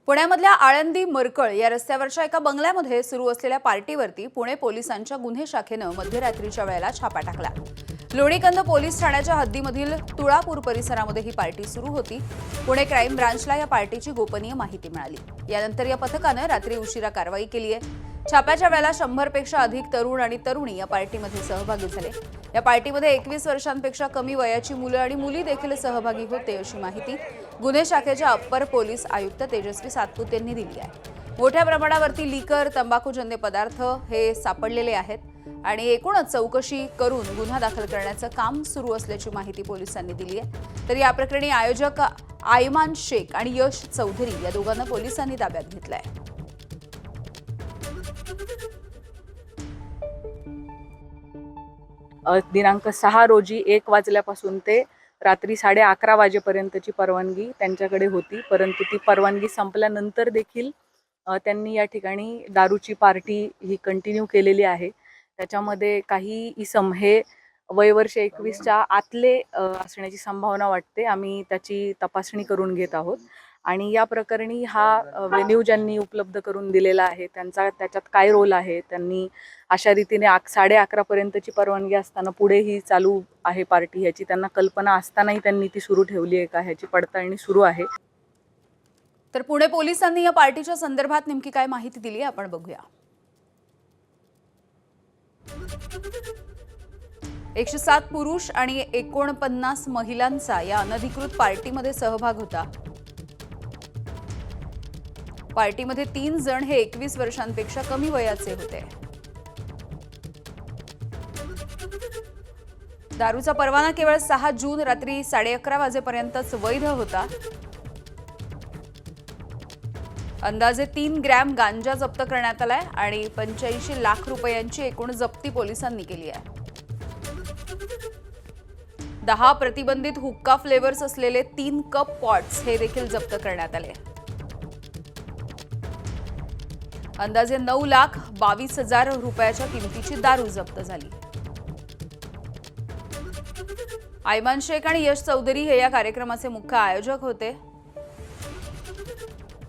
पुण्यामधल्या आळंदी मरकळ या रस्त्यावरच्या एका बंगल्यामध्ये सुरू असलेल्या पार्टीवरती पुणे पोलिसांच्या गुन्हे शाखेनं मध्यरात्रीच्या वेळेला छापा टाकला। लोणीकंद पोलीस ठाण्याच्या हद्दीमधील तुळापूर परिसरामध्ये ही पार्टी सुरू होती। पुणे क्राईम ब्रांचला या पार्टीची गोपनीय माहिती मिळाली। यानंतर या पथकानं रात्री उशिरा कारवाई केली आहे। छाप्याच्या वेळेला 100 पेक्षा अधिक तरुण आणि तरुणी या पार्टीमध्ये सहभागी झाले। या पार्टीमध्ये 21 वर्षांपेक्षा कमी वयाची मुलं आणि मुली देखील सहभागी होते अशी माहिती गुन्हे शाखेच्या अप्पर पोलीस आयुक्त तेजस्वी सातपुते यांनी दिली आहे। मोठ्या प्रमाणावरती लिकर, तंबाखूजन्य पदार्थ हे सापडलेले आहेत आणि एकूणच चौकशी करून गुन्हा दाखल करण्याचं काम सुरू असल्याची माहिती पोलिसांनी दिली आहे। तर या प्रकरणी आयोजक आयमान शेख आणि यश चौधरी या दोघांना पोलिसांनी ताब्यात घेतलंय। दिनांक 6 रोजी 1 वाजल्यापासून ते रात्री 11:30 वाजेपर्यंतची परवानगी त्यांच्याकडे होती, परंतु ती परवानगी संपल्यानंतर देखील त्यांनी या ठिकाणी दारूची पार्टी ही कंटिन्यू केलेली आहे। त्याच्यामध्ये काही इसम हे वयवर्ष 21च्या आतले असण्याची संभावना वाटते। आम्ही त्याची तपासणी करून घेत आहोत आणि या प्रकरणी हा व्हेन्यू ज्यांनी उपलब्ध करून दिलेला आहे त्यांचा त्याच्यात काय रोल आहे, त्यांनी अशा रीतीने 11:30 पर्यंतची परवानगी असताना पुढे ही चालू आहे पार्टी ह्याची त्यांना कल्पना असतानाही त्यांनी ती सुरू ठेवली आहे का ह्याची पडताळणी सुरू आहे। तर पुणे पोलिसांनी या पार्टीच्या संदर्भात नेमकी काय माहिती दिली आपण बघूया। 107 पुरुष आणि 49 महिलांचा या अनधिकृत पार्टीमध्ये सहभाग होता। पार्टीमध्ये 3 जण हे 21 वर्षांपेक्षा कमी वयाचे होते। दारूचा परवाना केवळ 6 जून रात्री 11:30 वाजेपर्यंतच वैध होता। अंदाजे 3 ग्रॅम गांजा जप्त करण्यात आलाय आणि 85 लाख रुपयांची एकूण जप्ती पोलिसांनी केली आहे। 10 प्रतिबंधित हुक्का फ्लेवर्स असलेले 3 कप पॉट्स हे देखील जप्त करण्यात आले। अंदाजे 9,22,000 रुपयाच्या किमतीची दारू जप्त झाली। आयमान शेख आणि यश चौधरी हे या कार्यक्रमाचे मुख्य आयोजक होते।